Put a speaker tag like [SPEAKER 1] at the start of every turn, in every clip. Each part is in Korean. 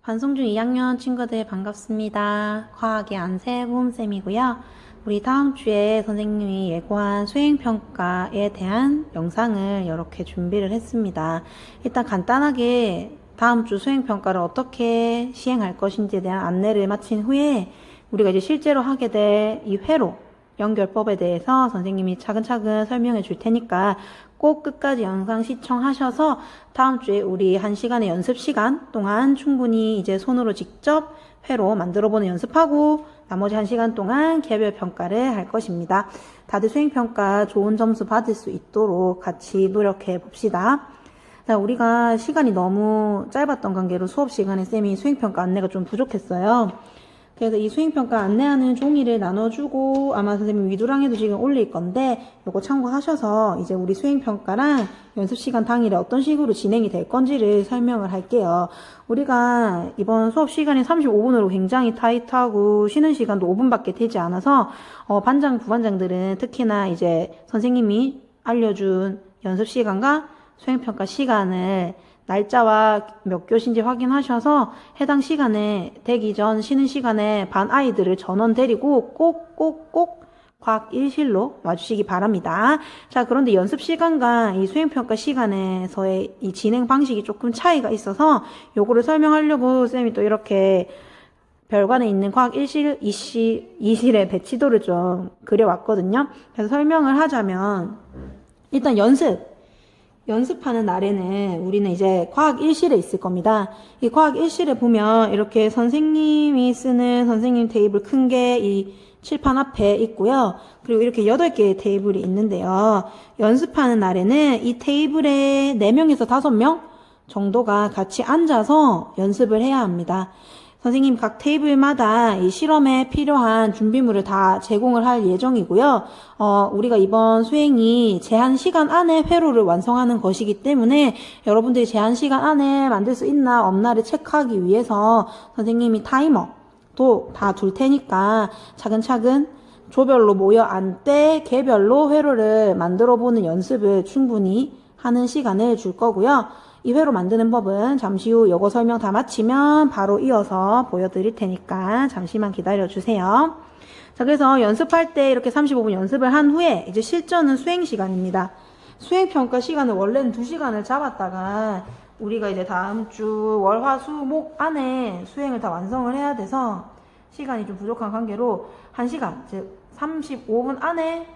[SPEAKER 1] 반송중 2학년 친구들 반갑습니다. 과학의 안세봄쌤이고요. 우리 다음 주에 선생님이 예고한 수행평가에 대한 영상을 이렇게 준비를 했습니다. 일단 간단하게 다음 주 수행평가를 어떻게 시행할 것인지에 대한 안내를 마친 후에 우리가 이제 실제로 하게 될 이 회로 연결법에 대해서 선생님이 차근차근 설명해 줄 테니까 꼭 끝까지 영상 시청하셔서 다음 주에 우리 1시간의 연습 시간 동안 충분히 이제 손으로 직접 회로 만들어보는 연습하고 나머지 1시간 동안 개별 평가를 할 것입니다. 다들 수행평가 좋은 점수 받을 수 있도록 같이 노력해 봅시다. 자, 우리가 시간이 너무 짧았던 관계로 수업 시간에 쌤이 수행평가 안내가 좀 부족했어요. 그래서 이 수행평가 안내하는 종이를 나눠주고 아마 선생님 위두랑에도 지금 올릴 건데 요거 참고하셔서 이제 우리 수행평가랑 연습시간 당일에 어떤 식으로 진행이 될 건지를 설명을 할게요. 우리가 이번 수업 시간이 35분으로 굉장히 타이트하고 쉬는 시간도 5분밖에 되지 않아서 반장, 부반장들은 특히나 이제 선생님이 알려준 연습시간과 수행평가 시간을 날짜와 몇 교시인지 확인하셔서 해당 시간에 되기 전 쉬는 시간에 반 아이들을 전원 데리고 꼭 과학 1실로 와주시기 바랍니다. 자, 그런데 연습 시간과 이 수행평가 시간에서의 이 진행 방식이 조금 차이가 있어서 요거를 설명하려고 쌤이 또 이렇게 별관에 있는 과학 1실, 2실의 배치도를 좀 그려왔거든요. 그래서 설명을 하자면 일단 연습하는 날에는 우리는 이제 과학 1실에 있을 겁니다. 이 과학 1실에 보면 이렇게 선생님이 쓰는 선생님 테이블 큰 게 이 칠판 앞에 있고요. 그리고 이렇게 8개의 테이블이 있는데요. 연습하는 날에는 이 테이블에 4명에서 5명 정도가 같이 앉아서 연습을 해야 합니다. 선생님 각 테이블마다 이 실험에 필요한 준비물을 다 제공을 할 예정이고요. 우리가 이번 수행이 제한 시간 안에 회로를 완성하는 것이기 때문에 여러분들이 제한 시간 안에 만들 수 있나 없나를 체크하기 위해서 선생님이 타이머도 다 둘 테니까 차근차근 조별로 모여 앉되 개별로 회로를 만들어 보는 연습을 충분히 하는 시간을 줄 거고요. 이 회로 만드는 법은 잠시 후 요거 설명 다 마치면 바로 이어서 보여드릴 테니까 잠시만 기다려주세요. 자, 그래서 연습할 때 이렇게 35분 연습을 한 후에 이제 실전은 수행 시간입니다. 수행평가 시간을 원래는 2시간을 잡았다가 우리가 이제 다음 주 월, 화, 수, 목 안에 수행을 다 완성을 해야 돼서 시간이 좀 부족한 관계로 1시간, 즉 35분 안에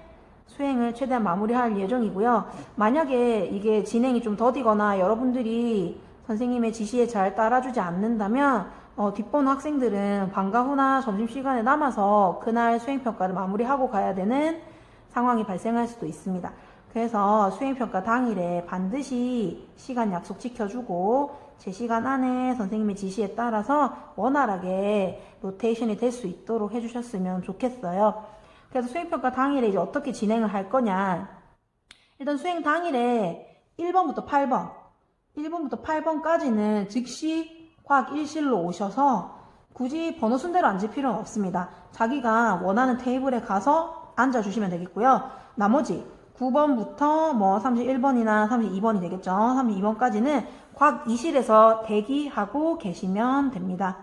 [SPEAKER 1] 수행을 최대한 마무리할 예정이고요. 만약에 이게 진행이 좀 더디거나 여러분들이 선생님의 지시에 잘 따라주지 않는다면 뒷번 학생들은 방과 후나 점심시간에 남아서 그날 수행평가를 마무리하고 가야 되는 상황이 발생할 수도 있습니다. 그래서 수행평가 당일에 반드시 시간 약속 지켜주고 제 시간 안에 선생님의 지시에 따라서 원활하게 로테이션이 될 수 있도록 해주셨으면 좋겠어요. 그래서 수행평가 당일에 이제 어떻게 진행을 할 거냐. 일단 수행 당일에 1번부터 8번까지는 즉시 과학 1실로 오셔서 굳이 번호 순대로 앉을 필요는 없습니다. 자기가 원하는 테이블에 가서 앉아주시면 되겠고요. 나머지 9번부터 뭐 31번이나 32번이 되겠죠. 32번까지는 과학 2실에서 대기하고 계시면 됩니다.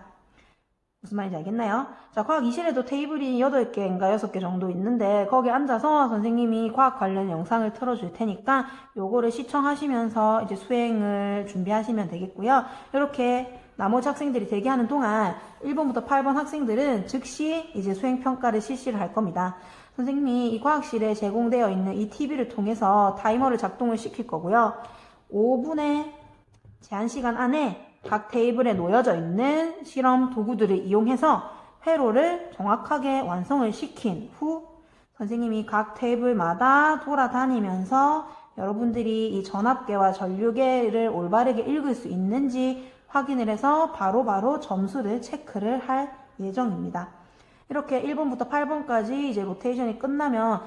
[SPEAKER 1] 무슨 말인지 알겠나요? 자, 과학 2실에도 테이블이 8개인가 6개 정도 있는데 거기 앉아서 선생님이 과학 관련 영상을 틀어줄 테니까 요거를 시청하시면서 이제 수행을 준비하시면 되겠고요. 이렇게 나머지 학생들이 대기하는 동안 1번부터 8번 학생들은 즉시 이제 수행평가를 실시를 할 겁니다. 선생님이 이 과학실에 제공되어 있는 이 TV를 통해서 타이머를 작동을 시킬 거고요. 5분의 제한시간 안에 각 테이블에 놓여져 있는 실험 도구들을 이용해서 회로를 정확하게 완성을 시킨 후 선생님이 각 테이블마다 돌아다니면서 여러분들이 이 전압계와 전류계를 올바르게 읽을 수 있는지 확인을 해서 바로바로 점수를 체크를 할 예정입니다. 이렇게 1번부터 8번까지 이제 로테이션이 끝나면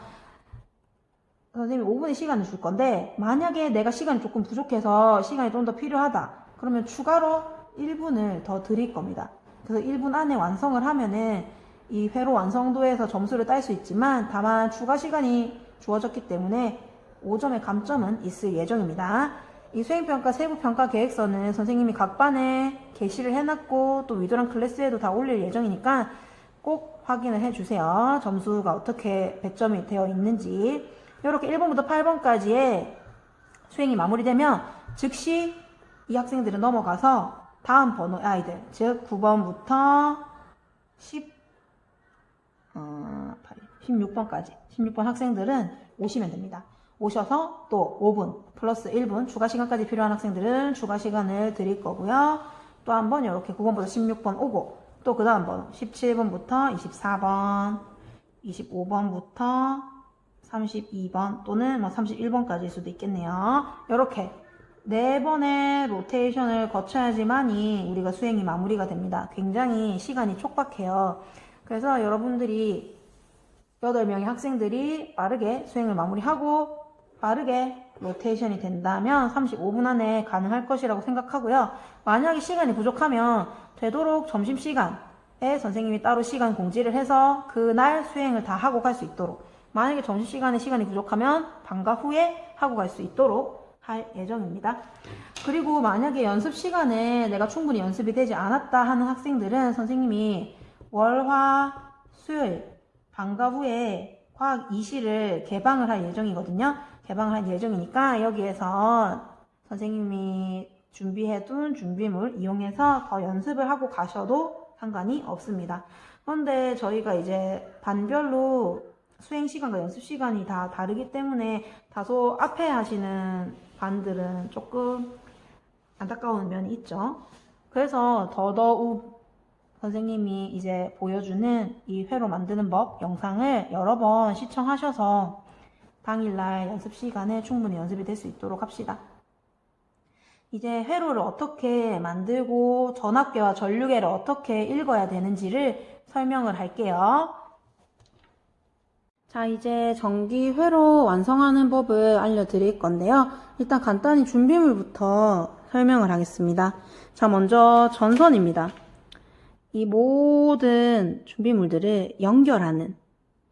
[SPEAKER 1] 선생님이 5분의 시간을 줄 건데 만약에 내가 시간이 조금 부족해서 시간이 좀 더 필요하다. 그러면 추가로 1분을 더 드릴 겁니다. 그래서 1분 안에 완성을 하면은 이 회로 완성도에서 점수를 딸 수 있지만 다만 추가 시간이 주어졌기 때문에 5점의 감점은 있을 예정입니다. 이 수행평가 세부평가 계획서는 선생님이 각 반에 게시를 해놨고 또 위도랑 클래스에도 다 올릴 예정이니까 꼭 확인을 해주세요. 점수가 어떻게 배점이 되어 있는지. 이렇게 1번부터 8번까지의 수행이 마무리되면 즉시 이 학생들은 넘어가서 다음 번호 아이들, 즉 9번부터 16번까지 16번 학생들은 오시면 됩니다. 오셔서 또 5분 플러스 1분 추가 시간까지 필요한 학생들은 추가 시간을 드릴 거고요. 또 한번 이렇게 9번부터 16번 오고 또 그 다음 번호 17번부터 24번 25번부터 32번 또는 뭐 31번까지일 수도 있겠네요. 이렇게 4번의 로테이션을 거쳐야지만이 우리가 수행이 마무리가 됩니다. 굉장히 시간이 촉박해요. 그래서 여러분들이 8명의 학생들이 빠르게 수행을 마무리하고 빠르게 로테이션이 된다면 35분 안에 가능할 것이라고 생각하고요. 만약에 시간이 부족하면 되도록 점심시간에 선생님이 따로 시간 공지를 해서 그날 수행을 다 하고 갈 수 있도록, 만약에 점심시간에 시간이 부족하면 방과 후에 하고 갈 수 있도록 할 예정입니다. 그리고 만약에 연습시간에 내가 충분히 연습이 되지 않았다 하는 학생들은 선생님이 월, 화, 수요일 방과 후에 과학 2실을 개방을 할 예정이거든요. 개방을 할 예정이니까 여기에서 선생님이 준비해둔 준비물 이용해서 더 연습을 하고 가셔도 상관이 없습니다. 그런데 저희가 이제 반별로 수행 시간과 연습 시간이 다 다르기 때문에 다소 앞에 하시는 반들은 조금 안타까운 면이 있죠. 그래서 더더욱 선생님이 이제 보여주는 이 회로 만드는 법 영상을 여러 번 시청하셔서 당일날 연습 시간에 충분히 연습이 될 수 있도록 합시다. 이제 회로를 어떻게 만들고 전압계와 전류계를 어떻게 읽어야 되는지를 설명을 할게요. 자, 이제 전기 회로 완성하는 법을 알려드릴 건데요. 일단 간단히 준비물부터 설명을 하겠습니다. 자, 먼저 전선입니다. 이 모든 준비물들을 연결하는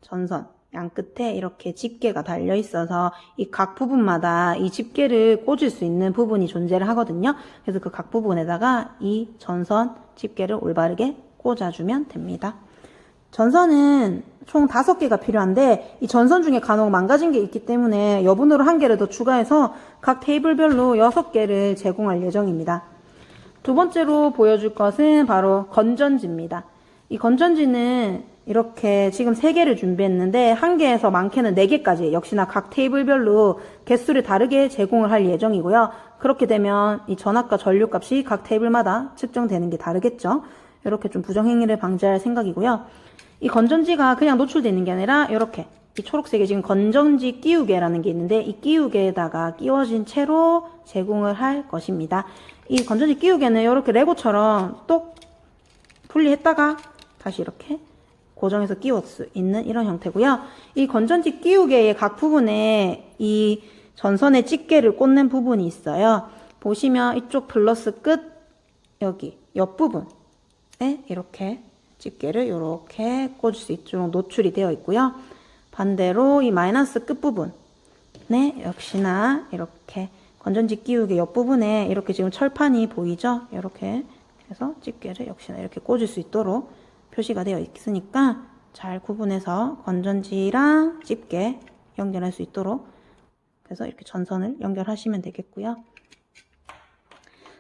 [SPEAKER 1] 전선 양 끝에 이렇게 집게가 달려 있어서 이 각 부분마다 이 집게를 꽂을 수 있는 부분이 존재를 하거든요. 그래서 그 각 부분에다가 이 전선 집게를 올바르게 꽂아주면 됩니다. 전선은 총 5개가 필요한데 이 전선 중에 간혹 망가진 게 있기 때문에 여분으로 1개를 더 추가해서 각 테이블별로 6개를 제공할 예정입니다. 두 번째로 보여줄 것은 바로 건전지입니다. 이 건전지는 이렇게 지금 3개를 준비했는데 1개에서 많게는 4개까지 역시나 각 테이블별로 개수를 다르게 제공을 할 예정이고요. 그렇게 되면 이 전압과 전류값이 각 테이블마다 측정되는 게 다르겠죠. 이렇게 좀 부정행위를 방지할 생각이고요. 이 건전지가 그냥 노출되어 있는 게 아니라 이렇게 이 초록색에 지금 건전지 끼우개라는 게 있는데 이 끼우개에다가 끼워진 채로 제공을 할 것입니다. 이 건전지 끼우개는 이렇게 레고처럼 똑 분리했다가 다시 이렇게 고정해서 끼울 수 있는 이런 형태고요. 이 건전지 끼우개의 각 부분에 이 전선의 집게를 꽂는 부분이 있어요. 보시면 이쪽 플러스 끝 여기 옆부분에 이렇게 집게를 이렇게 꽂을 수 있도록 노출이 되어 있고요. 반대로 이 마이너스 끝부분에 역시나 이렇게 건전지 끼우개 옆부분에 이렇게 지금 철판이 보이죠? 이렇게 해서 집게를 역시나 이렇게 꽂을 수 있도록 표시가 되어 있으니까 잘 구분해서 건전지랑 집게 연결할 수 있도록 그래서 이렇게 전선을 연결하시면 되겠고요.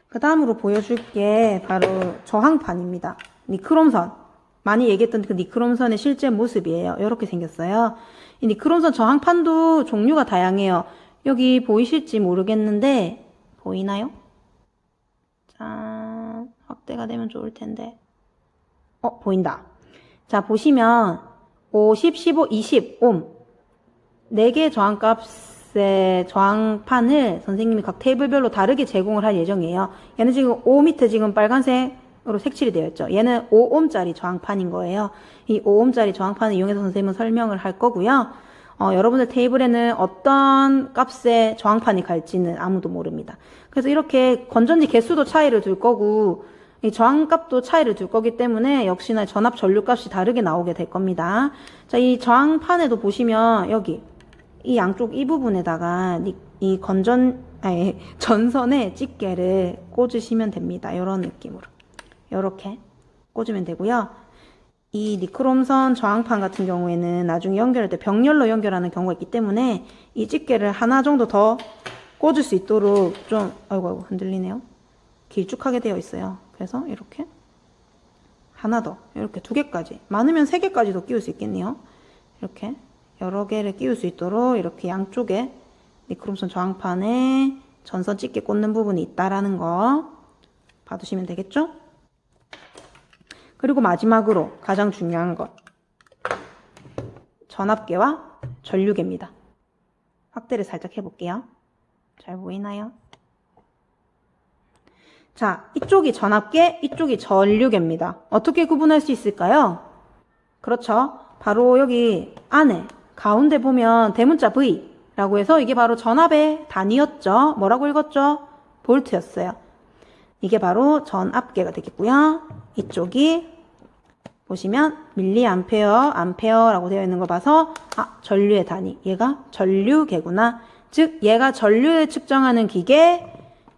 [SPEAKER 1] 그 다음으로 보여줄 게 바로 저항판입니다. 니크롬선. 많이 얘기했던 그 니크롬선의 실제 모습이에요. 이렇게 생겼어요. 이 니크롬선 저항판도 종류가 다양해요. 여기 보이실지 모르겠는데 보이나요? 자, 확대가 되면 좋을 텐데. 보인다. 자, 보시면 50, 15, 20 옴 4개 저항값의 저항판을 선생님이 각 테이블별로 다르게 제공을 할 예정이에요. 얘는 지금 5 밑에 지금 빨간색으로 색칠이 되어 있죠. 얘는 5옴짜리 저항판인 거예요. 이 5옴짜리 저항판을 이용해서 선생님은 설명을 할 거고요. 여러분들 테이블에는 어떤 값의 저항판이 갈지는 아무도 모릅니다. 그래서 이렇게 건전지 개수도 차이를 둘 거고 이 저항값도 차이를 둘 거기 때문에 역시나 전압 전류값이 다르게 나오게 될 겁니다. 자, 이 저항판에도 보시면 여기 이 양쪽 이 부분에다가 이 전선에 집게를 꽂으시면 됩니다. 이런 느낌으로. 이렇게 꽂으면 되고요. 이 니크롬선 저항판 같은 경우에는 나중에 연결할 때 병렬로 연결하는 경우가 있기 때문에 이 집게를 하나 정도 더 꽂을 수 있도록 좀, 아이고, 흔들리네요. 길쭉하게 되어 있어요. 그래서 이렇게 하나 더, 이렇게 2개까지, 많으면 3개까지도 끼울 수 있겠네요. 이렇게 여러 개를 끼울 수 있도록 이렇게 양쪽에 니크롬선 저항판에 전선 집게 꽂는 부분이 있다라는 거 봐두시면 되겠죠? 그리고 마지막으로 가장 중요한 것, 전압계와 전류계입니다. 확대를 살짝 해볼게요. 잘 보이나요? 자, 이쪽이 전압계, 이쪽이 전류계입니다. 어떻게 구분할 수 있을까요? 그렇죠. 바로 여기 안에 가운데 보면 대문자 V라고 해서 이게 바로 전압의 단위였죠. 뭐라고 읽었죠? 볼트였어요. 이게 바로 전압계가 되겠고요. 이쪽이 보시면 밀리암페어, 암페어라고 되어 있는 거 봐서 전류의 단위, 얘가 전류계구나. 즉 얘가 전류를 측정하는 기계,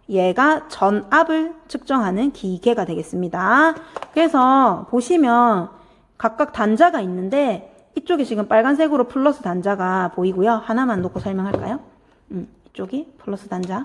[SPEAKER 1] 얘가 전압을 측정하는 기계가 되겠습니다. 그래서 보시면 각각 단자가 있는데 이쪽이 지금 빨간색으로 플러스 단자가 보이고요. 하나만 놓고 설명할까요? 이쪽이 플러스 단자.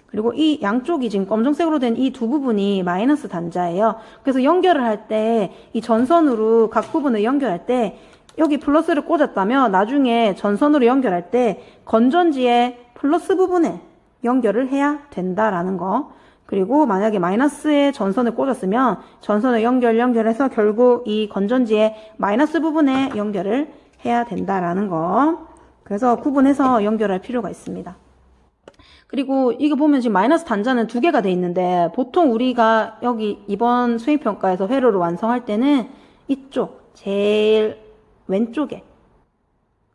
[SPEAKER 1] 그리고 이 양쪽이 지금 검정색으로 된 이 두 부분이 마이너스 단자예요. 그래서 연결을 할 때 이 전선으로 각 부분을 연결할 때 여기 플러스를 꽂았다면 나중에 전선으로 연결할 때 건전지의 플러스 부분에 연결을 해야 된다라는 거. 그리고 만약에 마이너스에 전선을 꽂았으면 전선을 연결해서 결국 이 건전지의 마이너스 부분에 연결을 해야 된다라는 거. 그래서 구분해서 연결할 필요가 있습니다. 그리고 이거 보면 지금 마이너스 단자는 2개가 돼 있는데 보통 우리가 여기 이번 수행평가에서 회로를 완성할 때는 이쪽 제일 왼쪽에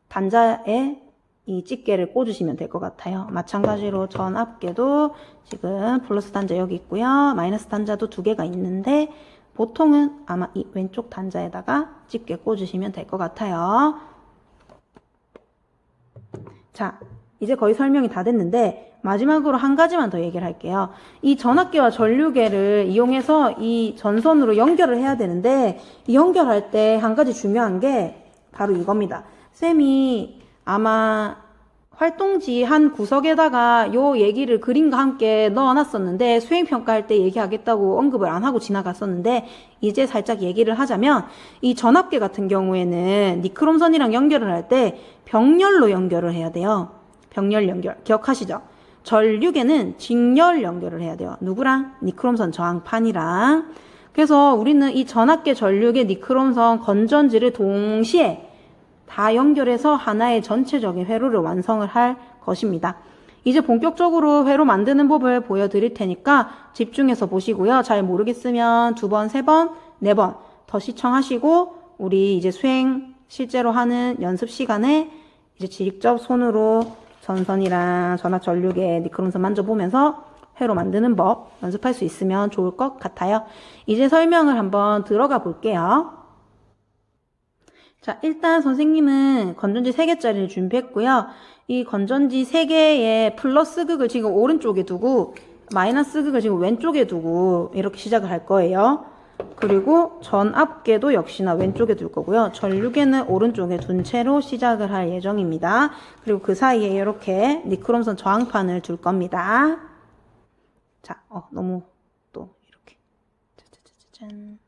[SPEAKER 1] 단자에 이 집게를 꽂으시면 될 것 같아요. 마찬가지로 전압계도 지금 플러스 단자 여기 있고요. 마이너스 단자도 2개가 있는데 보통은 아마 이 왼쪽 단자에다가 집게 꽂으시면 될 것 같아요. 자, 이제 거의 설명이 다 됐는데 마지막으로 한 가지만 더 얘기를 할게요. 이 전압계와 전류계를 이용해서 이 전선으로 연결을 해야 되는데 이 연결할 때 한 가지 중요한 게 바로 이겁니다. 쌤이 아마 활동지 한 구석에다가 요 얘기를 그림과 함께 넣어놨었는데 수행평가할 때 얘기하겠다고 언급을 안 하고 지나갔었는데 이제 살짝 얘기를 하자면 이 전압계 같은 경우에는 니크롬선이랑 연결을 할 때 병렬로 연결을 해야 돼요. 병렬 연결 기억하시죠? 전류계는 직렬 연결을 해야 돼요. 누구랑? 니크롬선 저항판이랑. 그래서 우리는 이 전압계, 전류계, 니크롬선, 건전지를 동시에 다 연결해서 하나의 전체적인 회로를 완성을 할 것입니다. 이제 본격적으로 회로 만드는 법을 보여드릴 테니까 집중해서 보시고요. 잘 모르겠으면 2번, 3번, 4번 더 시청하시고 우리 이제 수행 실제로 하는 연습 시간에 이제 직접 손으로 전선이랑 전압, 전류계, 니크롬선 만져보면서 회로 만드는 법 연습할 수 있으면 좋을 것 같아요. 이제 설명을 한번 들어가 볼게요. 자, 일단 선생님은 건전지 3개짜리를 준비했고요. 이 건전지 3개의 플러스 극을 지금 오른쪽에 두고 마이너스 극을 지금 왼쪽에 두고 이렇게 시작을 할 거예요. 그리고 전압계도 역시나 왼쪽에 둘 거고요. 전류계는 오른쪽에 둔 채로 시작을 할 예정입니다. 그리고 그 사이에 이렇게 니크롬선 저항판을 둘 겁니다. 자, 너무 또 이렇게 짜자자잔.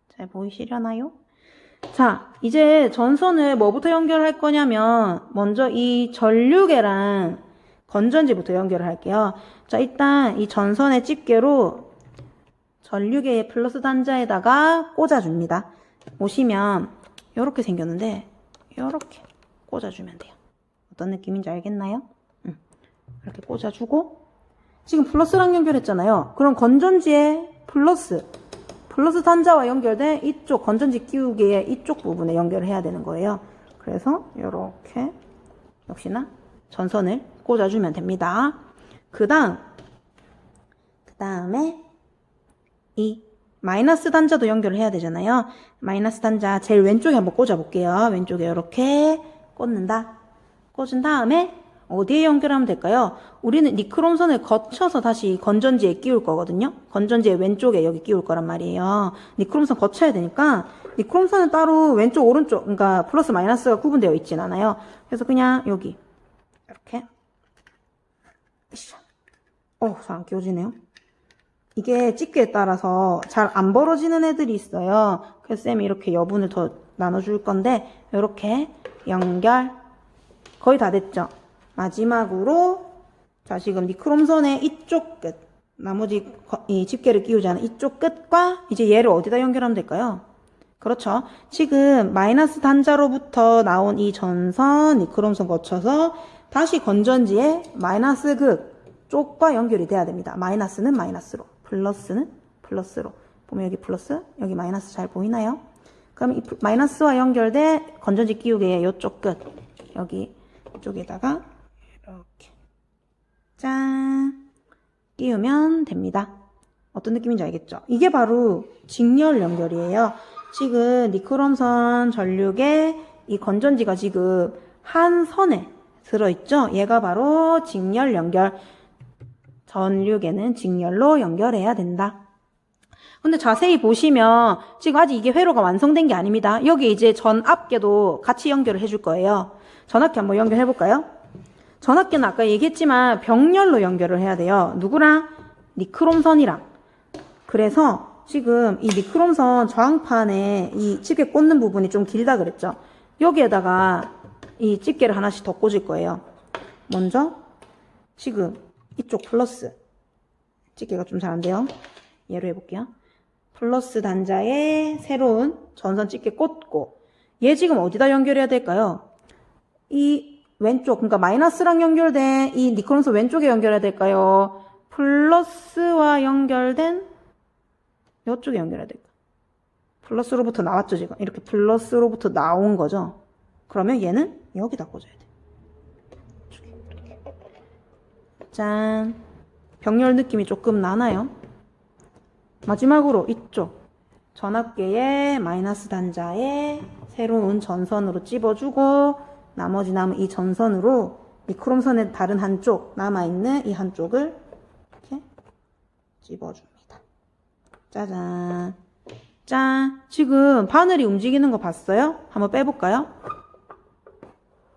[SPEAKER 1] 잘 보이시려나요? 자, 이제 전선을 뭐부터 연결할 거냐면 먼저 이 전류계랑 건전지부터 연결을 할게요. 자, 일단 이 전선의 집게로 전류계의 플러스 단자에다가 꽂아줍니다. 보시면 이렇게 생겼는데 이렇게 꽂아주면 돼요. 어떤 느낌인지 알겠나요? 이렇게 꽂아주고 지금 플러스랑 연결했잖아요. 그럼 건전지의 플러스 단자와 연결된 이쪽 건전지 끼우기의 이쪽 부분에 연결을 해야 되는 거예요. 그래서 이렇게 역시나 전선을 꽂아주면 됩니다. 그 다음에 이 마이너스 단자도 연결을 해야 되잖아요. 마이너스 단자 제일 왼쪽에 한번 꽂아 볼게요. 왼쪽에 이렇게 꽂는다. 꽂은 다음에 어디에 연결하면 될까요? 우리는 니크롬선을 거쳐서 다시 건전지에 끼울 거거든요. 건전지의 왼쪽에 여기 끼울 거란 말이에요. 니크롬선 거쳐야 되니까 니크롬선은 따로 왼쪽 오른쪽 그러니까 플러스 마이너스가 구분되어 있진 않아요. 그래서 그냥 여기 이렇게 잘 안 끼워지네요. 이게 집게에 따라서 잘 안 벌어지는 애들이 있어요. 그래서 쌤이 이렇게 여분을 더 나눠줄 건데 이렇게 연결 거의 다 됐죠. 마지막으로 자 지금 니크롬선의 이쪽 끝 나머지 이 집게를 끼우지 않은 이쪽 끝과 이제 얘를 어디다 연결하면 될까요? 그렇죠. 지금 마이너스 단자로부터 나온 이 전선 니크롬선 거쳐서 다시 건전지에 마이너스 극 쪽과 연결이 돼야 됩니다. 마이너스는 마이너스로 플러스는 플러스로 보면 여기 플러스 여기 마이너스 잘 보이나요? 그럼 이 마이너스와 연결된 건전지 끼우개의 이쪽 끝 여기 이쪽에다가 이렇게 짠 끼우면 됩니다. 어떤 느낌인지 알겠죠? 이게 바로 직렬 연결이에요. 지금 니크롬선 전류계 이 건전지가 지금 한 선에 들어있죠? 얘가 바로 직렬 연결. 전류계는 직렬로 연결해야 된다. 근데 자세히 보시면 지금 아직 이게 회로가 완성된 게 아닙니다. 여기 이제 전압계도 같이 연결을 해줄 거예요. 전압계 한번 연결해 볼까요? 전압계는 아까 얘기했지만 병렬로 연결을 해야 돼요. 누구랑? 니크롬선이랑. 그래서 지금 이 니크롬선 저항판에 이 집게 꽂는 부분이 좀 길다 그랬죠? 여기에다가 이 집게를 하나씩 더 꽂을 거예요. 먼저 지금 이쪽 플러스 집게가 좀 잘 안 돼요. 얘로 해볼게요. 플러스 단자에 새로운 전선 집게 꽂고 얘 지금 어디다 연결해야 될까요? 이 왼쪽 그러니까 마이너스랑 연결된 이 니크롬선 왼쪽에 연결해야 될까요? 플러스와 연결된 이쪽에 연결해야 될까요? 플러스로부터 나왔죠 지금. 이렇게 플러스로부터 나온 거죠. 그러면 얘는 여기다 꽂아야 돼. 짠. 병렬 느낌이 조금 나나요? 마지막으로 이쪽 전압계의 마이너스 단자에 새로운 전선으로 찝어주고 나머지 남은 이 전선으로 니크롬선의 다른 한쪽 남아있는 이 한쪽을 이렇게 찝어줍니다. 짜잔. 짠. 지금 바늘이 움직이는 거 봤어요? 한번 빼볼까요?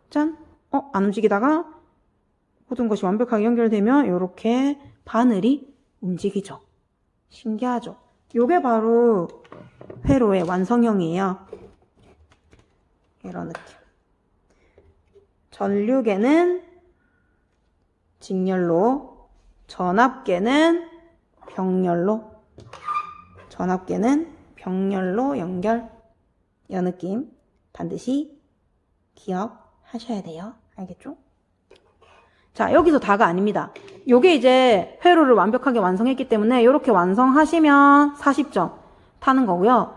[SPEAKER 1] 짠. 안 움직이다가 모든 것이 완벽하게 연결되면 이렇게 바늘이 움직이죠. 신기하죠? 요게 바로 회로의 완성형이에요. 이런 느낌. 전류계는 직렬로, 전압계는 병렬로, 전압계는 병렬로 연결. 이런 느낌 반드시 기억하셔야 돼요. 알겠죠? 자, 여기서 다가 아닙니다. 요게 이제 회로를 완벽하게 완성했기 때문에 이렇게 완성하시면 40점 타는 거고요.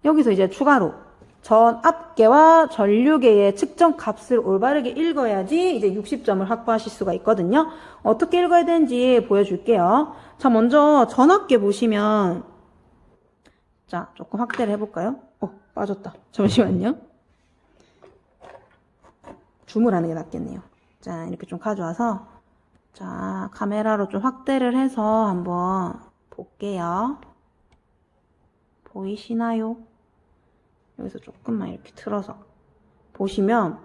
[SPEAKER 1] 여기서 이제 추가로 전압계와 전류계의 측정 값을 올바르게 읽어야지 이제 60점을 확보하실 수가 있거든요. 어떻게 읽어야 되는지 보여줄게요. 자, 먼저 전압계 보시면 자, 조금 확대를 해볼까요? 빠졌다. 잠시만요. 줌을 하는 게 낫겠네요. 자, 이렇게 좀 가져와서 자, 카메라로 좀 확대를 해서 한번 볼게요. 보이시나요? 여기서 조금만 이렇게 틀어서 보시면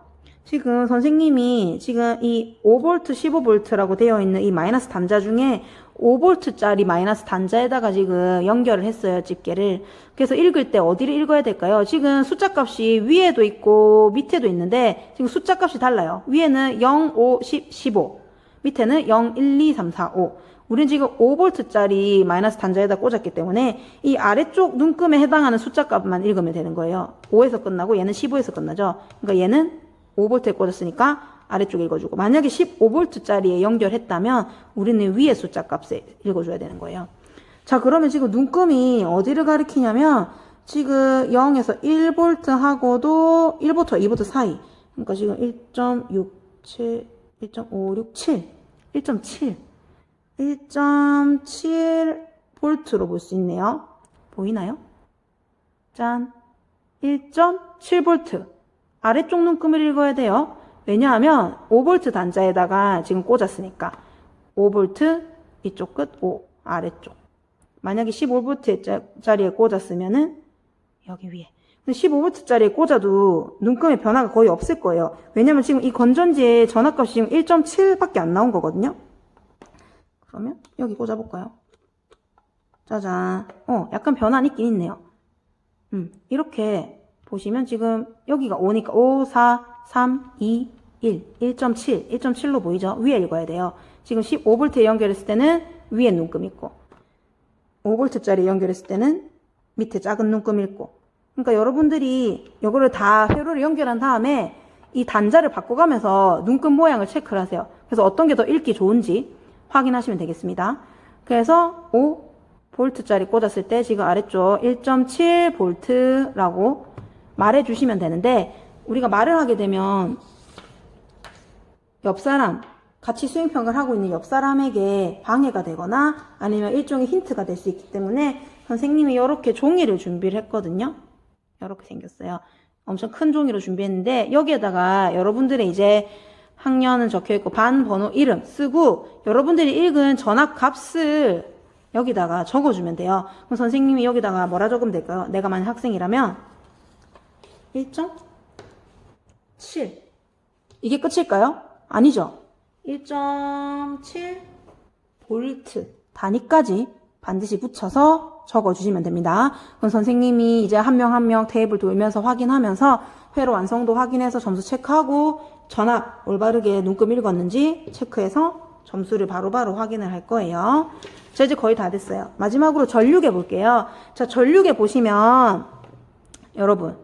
[SPEAKER 1] 지금 선생님이 지금 이 5V, 15V라고 되어 있는 이 마이너스 단자 중에 5V짜리 마이너스 단자에다가 지금 연결을 했어요, 집게를. 그래서 읽을 때 어디를 읽어야 될까요? 지금 숫자 값이 위에도 있고 밑에도 있는데 지금 숫자 값이 달라요. 위에는 0, 5, 10, 15. 밑에는 0, 1, 2, 3, 4, 5. 우린 지금 5V짜리 마이너스 단자에다 꽂았기 때문에 이 아래쪽 눈금에 해당하는 숫자 값만 읽으면 되는 거예요. 5에서 끝나고 얘는 15에서 끝나죠. 그러니까 얘는 5V에 꽂았으니까 아래쪽 읽어주고, 만약에 15V짜리에 연결했다면 우리는 위에 숫자 값에 읽어줘야 되는 거예요. 자, 그러면 지금 눈금이 어디를 가리키냐면 지금 0에서 1V 하고도 1V, 2V 사이. 그러니까 지금 1.67, 1.567, 1.7, 1.7V로 볼 수 있네요. 보이나요? 짠. 1.7V. 아래쪽 눈금을 읽어야 돼요. 왜냐하면 5V 단자에다가 지금 꽂았으니까 5V 이쪽 끝 5 아래쪽. 만약에 15V짜리에 꽂았으면은 여기 위에. 근데 15V짜리에 꽂아도 눈금의 변화가 거의 없을 거예요. 왜냐면 지금 이 건전지의 전압값이 지금 1.7밖에 안 나온 거거든요. 그러면 여기 꽂아볼까요? 짜잔. 약간 변화는 있긴 있네요. 이렇게 보시면 지금 여기가 5니까 5, 4, 3, 2, 1, 1.7, 1.7로 보이죠? 위에 읽어야 돼요. 지금 15V에 연결했을 때는 위에 눈금 있고 5V짜리 연결했을 때는 밑에 작은 눈금 있고. 그러니까 여러분들이 이거를 다 회로를 연결한 다음에 이 단자를 바꿔가면서 눈금 모양을 체크를 하세요. 그래서 어떤 게 더 읽기 좋은지 확인하시면 되겠습니다. 그래서 5V짜리 꽂았을 때 지금 아래쪽 1.7V라고 말해주시면 되는데, 우리가 말을 하게 되면 옆 사람, 같이 수행평가를 하고 있는 옆 사람에게 방해가 되거나 아니면 일종의 힌트가 될 수 있기 때문에 선생님이 이렇게 종이를 준비를 했거든요. 이렇게 생겼어요. 엄청 큰 종이로 준비했는데 여기에다가 여러분들의 이제 학년은 적혀있고 반 번호 이름 쓰고 여러분들이 읽은 전압 값을 여기다가 적어주면 돼요. 그럼 선생님이 여기다가 뭐라 적으면 될까요? 내가 만약 학생이라면 1.7 이게 끝일까요? 아니죠. 1.7 볼트 단위까지 반드시 붙여서 적어주시면 됩니다. 그럼 선생님이 이제 한 명 한 명 테이블 돌면서 확인하면서 회로 완성도 확인해서 점수 체크하고 전압 올바르게 눈금 읽었는지 체크해서 점수를 바로바로 확인을 할 거예요. 자, 이제 거의 다 됐어요. 마지막으로 전류계 볼게요. 자, 전류계 보시면 여러분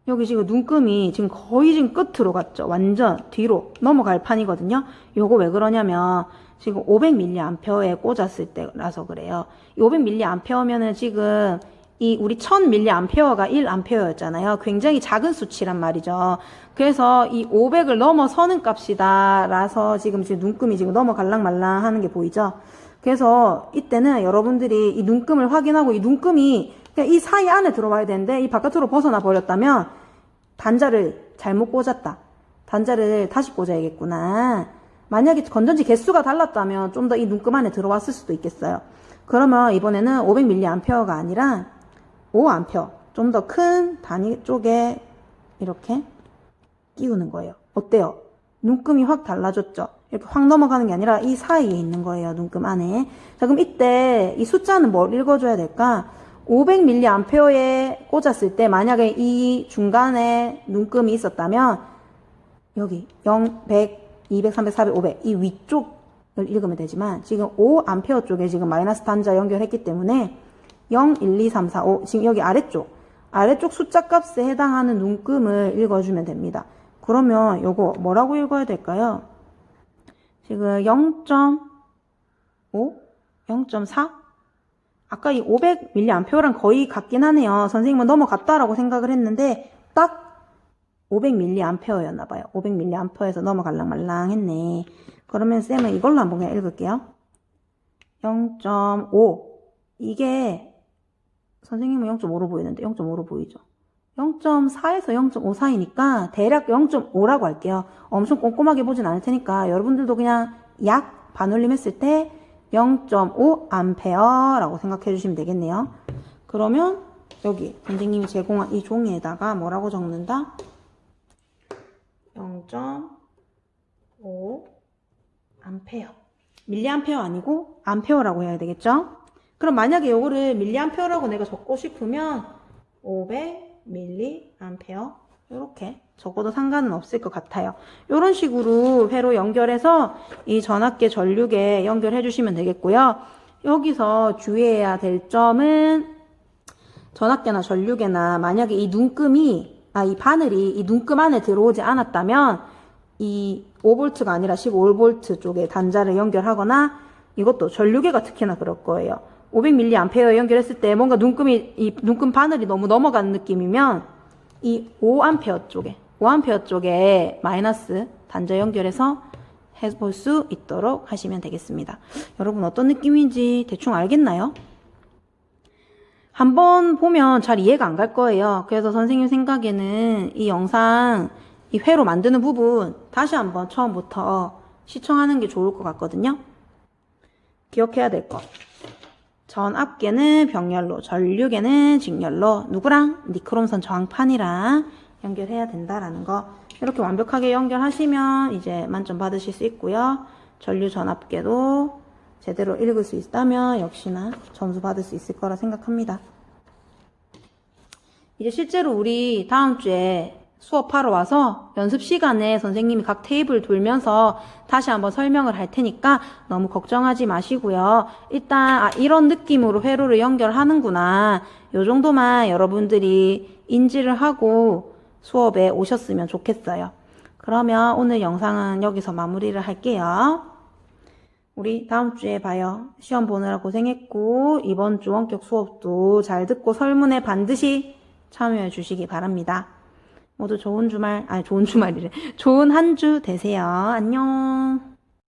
[SPEAKER 1] 여기 지금 눈금이 지금 거의 지금 끝으로 갔죠. 완전 뒤로 넘어갈 판이거든요. 요거 왜 그러냐면 지금 500mA에 꽂았을 때라서 그래요. 이 500mA면은 지금 이 우리 1000mA가 1A였잖아요. 굉장히 작은 수치란 말이죠. 그래서 이 500을 넘어서는 값이다라서 지금 눈금이 지금 넘어갈랑 말랑 하는 게 보이죠. 그래서 이때는 여러분들이 이 눈금을 확인하고 이 눈금이 그냥 이 사이 안에 들어와야 되는데 이 바깥으로 벗어나 버렸다면 단자를 잘못 꽂았다. 단자를 다시 꽂아야겠구나. 만약에 건전지 개수가 달랐다면 좀 더 이 눈금 안에 들어왔을 수도 있겠어요. 그러면 이번에는 500mA가 아니라 5A, 좀 더 큰 단위 쪽에 이렇게 끼우는 거예요. 어때요? 눈금이 확 달라졌죠? 이렇게 확 넘어가는 게 아니라 이 사이에 있는 거예요. 눈금 안에. 자, 그럼 이때 이 숫자는 뭘 읽어줘야 될까? 500mA에 꽂았을 때 만약에 이 중간에 눈금이 있었다면 여기 0, 100, 200, 300, 400, 500 이 위쪽을 읽으면 되지만 지금 5A 쪽에 지금 마이너스 단자 연결했기 때문에 0, 1, 2, 3, 4, 5 지금 여기 아래쪽 숫자 값에 해당하는 눈금을 읽어주면 됩니다. 그러면 요거 뭐라고 읽어야 될까요? 지금 0.5, 0.4 아까 이 500mA랑 거의 같긴 하네요. 선생님은 넘어갔다라고 생각을 했는데 딱 500mA였나 봐요. 500mA에서 넘어갈랑 말랑 했네. 그러면 쌤은 이걸로 한번 그냥 읽을게요. 0.5 이게 선생님은 0.5로 보이는데 0.5로 보이죠? 0.4에서 0.5 사이니까 대략 0.5라고 할게요. 엄청 꼼꼼하게 보진 않을 테니까 여러분들도 그냥 약 반올림 했을 때 0.5A라고 생각해 주시면 되겠네요. 그러면 여기 선생님이 제공한 이 종이에다가 뭐라고 적는다? 0.5 암페어. 밀리암페어 아니고 암페어라고 해야 되겠죠? 그럼 만약에 요거를 밀리암페어라고 내가 적고 싶으면 500mA 이렇게 적어도 상관은 없을 것 같아요. 이런 식으로 회로 연결해서 이 전압계 전류계 연결해 주시면 되겠고요. 여기서 주의해야 될 점은 전압계나 전류계나 만약에 이 눈금이 이 바늘이 이 눈금 안에 들어오지 않았다면 이 5V가 아니라 15V 쪽에 단자를 연결하거나 이것도 전류계가 특히나 그럴 거예요. 500mA에 연결했을 때 뭔가 이 눈금 바늘이 너무 넘어가는 느낌이면 이 5A 쪽에 마이너스 단자 연결해서 해볼 수 있도록 하시면 되겠습니다. 여러분 어떤 느낌인지 대충 알겠나요? 한번 보면 잘 이해가 안 갈 거예요. 그래서 선생님 생각에는 이 영상 이 회로 만드는 부분 다시 한번 처음부터 시청하는 게 좋을 것 같거든요. 기억해야 될 것. 전압계는 병렬로, 전류계는 직렬로 누구랑? 니크롬선 저항판이랑 연결해야 된다라는 거. 이렇게 완벽하게 연결하시면 이제 만점 받으실 수 있고요. 전류 전압계도 제대로 읽을 수 있다면 역시나 점수 받을 수 있을 거라 생각합니다. 이제 실제로 우리 다음 주에 수업하러 와서 연습 시간에 선생님이 각 테이블 돌면서 다시 한번 설명을 할 테니까 너무 걱정하지 마시고요. 일단 이런 느낌으로 회로를 연결하는구나. 요 정도만 여러분들이 인지를 하고 수업에 오셨으면 좋겠어요. 그러면 오늘 영상은 여기서 마무리를 할게요. 우리 다음 주에 봐요. 시험 보느라 고생했고 이번 주 원격 수업도 잘 듣고 설문에 반드시 참여해 주시기 바랍니다. 모두 좋은 주말, 좋은 주말이래. 좋은 한 주 되세요. 안녕.